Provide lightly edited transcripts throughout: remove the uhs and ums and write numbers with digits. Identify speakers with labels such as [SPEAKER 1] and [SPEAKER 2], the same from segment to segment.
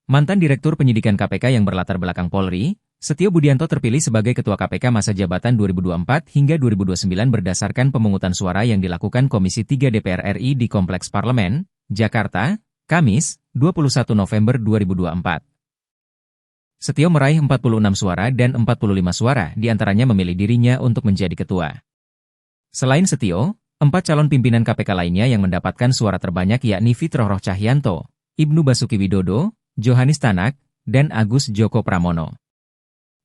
[SPEAKER 1] Mantan Direktur Penyidikan KPK yang berlatar belakang Polri, Setio Budianto terpilih sebagai Ketua KPK masa jabatan 2024 hingga 2029 berdasarkan pemungutan suara yang dilakukan Komisi 3 DPR RI di Kompleks Parlemen, Jakarta, Kamis, 21 November 2024. Setio meraih 46 suara dan 45 suara, diantaranya memilih dirinya untuk menjadi ketua. Selain Setio, 4 calon pimpinan KPK lainnya yang mendapatkan suara terbanyak yakni Fitroh Roh Cahyanto, Ibnu Basuki Widodo, Johanis Tanak, dan Agus Joko Pramono.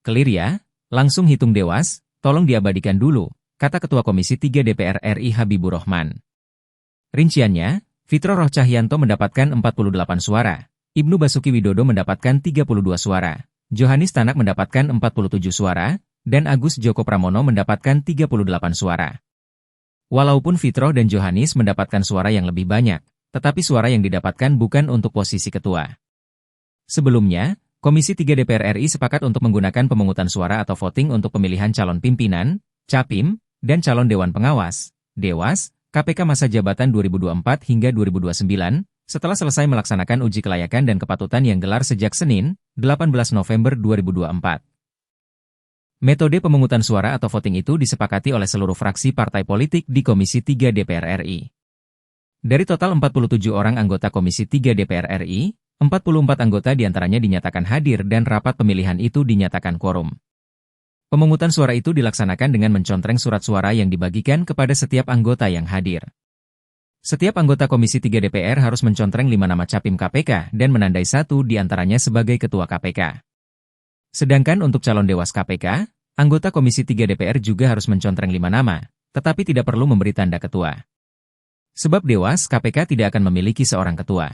[SPEAKER 1] Clear ya? Langsung hitung dewas, tolong diabadikan dulu, kata Ketua Komisi 3 DPR RI Habibur Rahman. Rinciannya, Fitroh Roh Cahyanto mendapatkan 48 suara, Ibnu Basuki Widodo mendapatkan 32 suara, Johanis Tanak mendapatkan 47 suara, dan Agus Joko Pramono mendapatkan 38 suara. Walaupun Fitroh dan Johanis mendapatkan suara yang lebih banyak, tetapi suara yang didapatkan bukan untuk posisi ketua. Sebelumnya, Komisi 3 DPR RI sepakat untuk menggunakan pemungutan suara atau voting untuk pemilihan calon pimpinan, capim, dan calon Dewan Pengawas, Dewas, KPK masa jabatan 2024 hingga 2029, setelah selesai melaksanakan uji kelayakan dan kepatutan yang gelar sejak Senin, 18 November 2024. Metode pemungutan suara atau voting itu disepakati oleh seluruh fraksi partai politik di Komisi 3 DPR RI. Dari total 47 orang anggota Komisi 3 DPR RI, 44 anggota diantaranya dinyatakan hadir dan rapat pemilihan itu dinyatakan quorum. Pemungutan suara itu dilaksanakan dengan mencontreng surat suara yang dibagikan kepada setiap anggota yang hadir. Setiap anggota Komisi 3 DPR harus mencontreng 5 nama capim KPK dan menandai satu diantaranya sebagai Ketua KPK. Sedangkan untuk calon Dewas KPK, anggota Komisi 3 DPR juga harus mencontreng 5 nama, tetapi tidak perlu memberi tanda ketua. Sebab Dewas KPK tidak akan memiliki seorang ketua.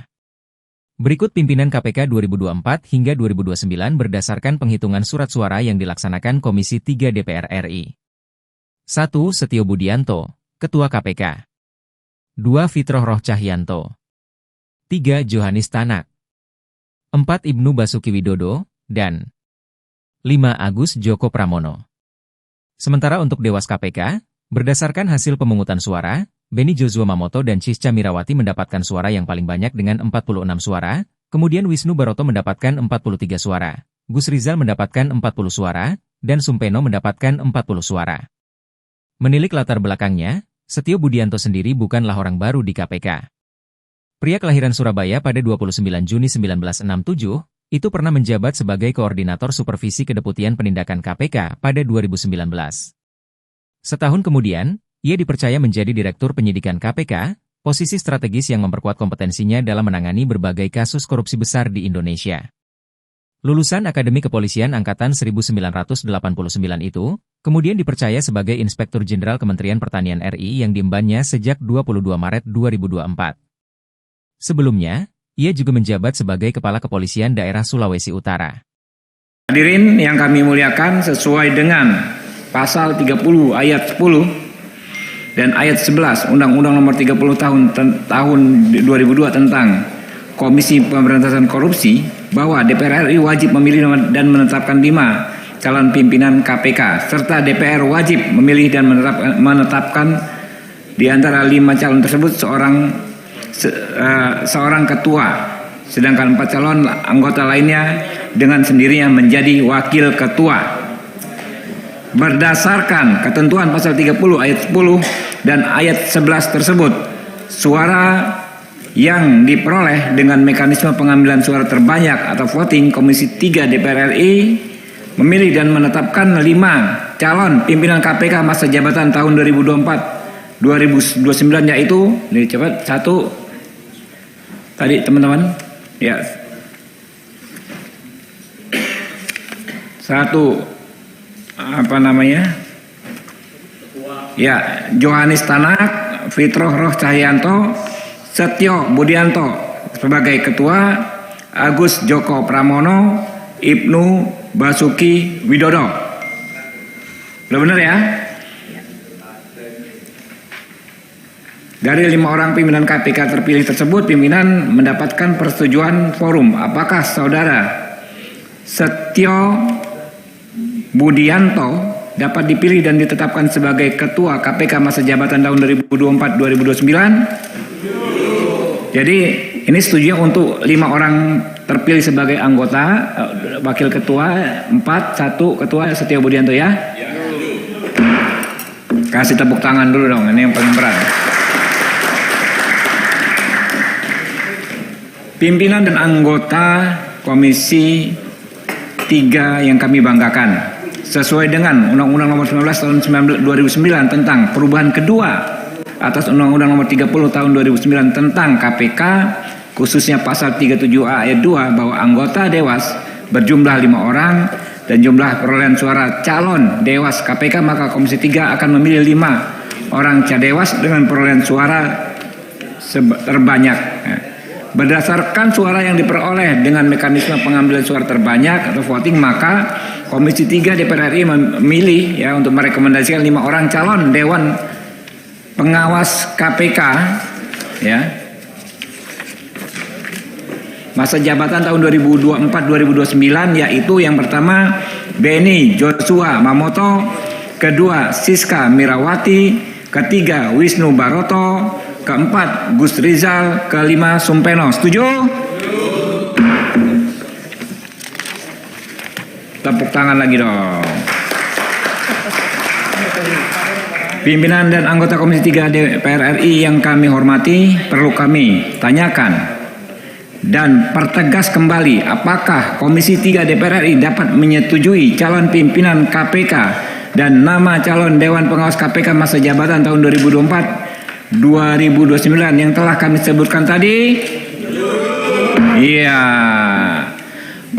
[SPEAKER 1] Berikut pimpinan KPK 2024 hingga 2029 berdasarkan penghitungan surat suara yang dilaksanakan Komisi 3 DPR RI. 1. Setio Budianto, Ketua KPK. 2. Fitroh Roh Cahyanto. 3. Johanis Tanak. 4. Ibnu Basuki Widodo, dan 5. Agus Joko Pramono. Sementara untuk Dewas KPK, berdasarkan hasil pemungutan suara, Beni Joshua Mamoto dan Cisca Mirawati mendapatkan suara yang paling banyak dengan 46 suara, kemudian Wisnu Baroto mendapatkan 43 suara, Gus Rizal mendapatkan 40 suara, dan Sumpeno mendapatkan 40 suara. Menilik latar belakangnya, Setio Budianto sendiri bukanlah orang baru di KPK. Pria kelahiran Surabaya pada 29 Juni 1967, itu pernah menjabat sebagai Koordinator Supervisi Kedeputian Penindakan KPK pada 2019. Setahun kemudian, ia dipercaya menjadi Direktur Penyidikan KPK, posisi strategis yang memperkuat kompetensinya dalam menangani berbagai kasus korupsi besar di Indonesia. Lulusan Akademi Kepolisian Angkatan 1989 itu, kemudian dipercaya sebagai Inspektur Jenderal Kementerian Pertanian RI yang diembannya sejak 22 Maret 2024. Sebelumnya, ia juga menjabat sebagai Kepala Kepolisian Daerah Sulawesi Utara.
[SPEAKER 2] Hadirin yang kami muliakan, sesuai dengan Pasal 30 Ayat 10 dan Ayat 11 Undang-Undang Nomor 30 Tahun 2002 tentang Komisi Pemberantasan Korupsi, bahwa DPR RI wajib memilih dan menetapkan 5 calon pimpinan KPK, serta DPR wajib memilih dan menetapkan di antara 5 calon tersebut seorang ketua, sedangkan 4 calon anggota lainnya dengan sendirinya menjadi wakil ketua. Berdasarkan ketentuan pasal 30 ayat 10 dan ayat 11 tersebut, suara yang diperoleh dengan mekanisme pengambilan suara terbanyak atau voting, Komisi 3 DPR RI memilih dan menetapkan 5 calon pimpinan KPK masa jabatan tahun 2024-2029, yaitu, ini cepat, 1, tadi teman-teman, ya, 1, ya, Johanis Tanak, Fitroh Roh Cahyanto, Setio Budianto sebagai ketua, Agus Joko Pramono, Ibnu Basuki Widodo. Udah benar ya? Dari 5 orang pimpinan KPK terpilih tersebut, pimpinan mendapatkan persetujuan forum. Apakah saudara Setio Budianto dapat dipilih dan ditetapkan sebagai Ketua KPK masa jabatan tahun 2024-2029? Jadi ini setuju untuk 5 orang terpilih sebagai anggota, wakil ketua 4, 1 ketua Setio Budianto ya. Kasih tepuk tangan dulu dong, ini yang paling berat. Pimpinan dan anggota Komisi 3 yang kami banggakan, sesuai dengan Undang-Undang Nomor 19 Tahun 2009 tentang perubahan kedua atas Undang-Undang Nomor 30 Tahun 2009 tentang KPK, khususnya pasal 37A ayat 2 bahwa anggota Dewas berjumlah 5 orang dan jumlah perolehan suara calon Dewas KPK, maka Komisi 3 akan memilih 5 orang Cadewas dengan perolehan suara terbanyak. Berdasarkan suara yang diperoleh dengan mekanisme pengambilan suara terbanyak atau voting, maka Komisi 3 DPR RI memilih ya untuk merekomendasikan 5 orang calon Dewan Pengawas KPK ya. Masa jabatan tahun 2024-2029 yaitu yang pertama Beni Joshua Mamoto, kedua Siska Mirawati, ketiga Wisnu Baroto, keempat Gus Rizal, kelima Sumpeno. Setuju? Tepuk tangan lagi dong. Pimpinan dan anggota Komisi 3 DPR RI yang kami hormati, perlu kami tanyakan dan pertegas kembali, apakah Komisi 3 DPR RI dapat menyetujui calon pimpinan KPK dan nama calon Dewan Pengawas KPK masa jabatan tahun 2024-2029 yang telah kami sebutkan tadi? Iya.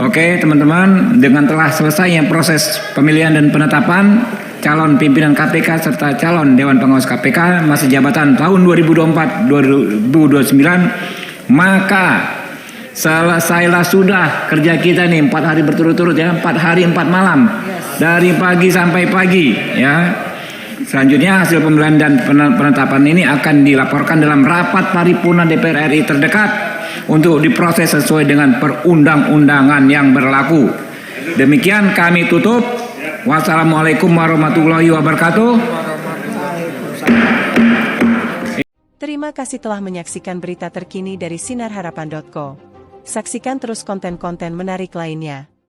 [SPEAKER 2] Oke teman-teman, dengan telah selesainya proses pemilihan dan penetapan calon pimpinan KPK serta calon Dewan Pengawas KPK masa jabatan tahun 2024-2029, maka selesailah sudah kerja kita nih 4 hari berturut-turut ya, 4 hari 4 malam dari pagi sampai pagi ya. Selanjutnya hasil pemilihan dan penetapan ini akan dilaporkan dalam rapat paripurna DPR RI terdekat untuk diproses sesuai dengan perundang-undangan yang berlaku. Demikian kami tutup. Wassalamualaikum warahmatullahi wabarakatuh.
[SPEAKER 3] Terima kasih telah menyaksikan berita terkini dari sinarharapan.co. Saksikan terus konten-konten menarik lainnya.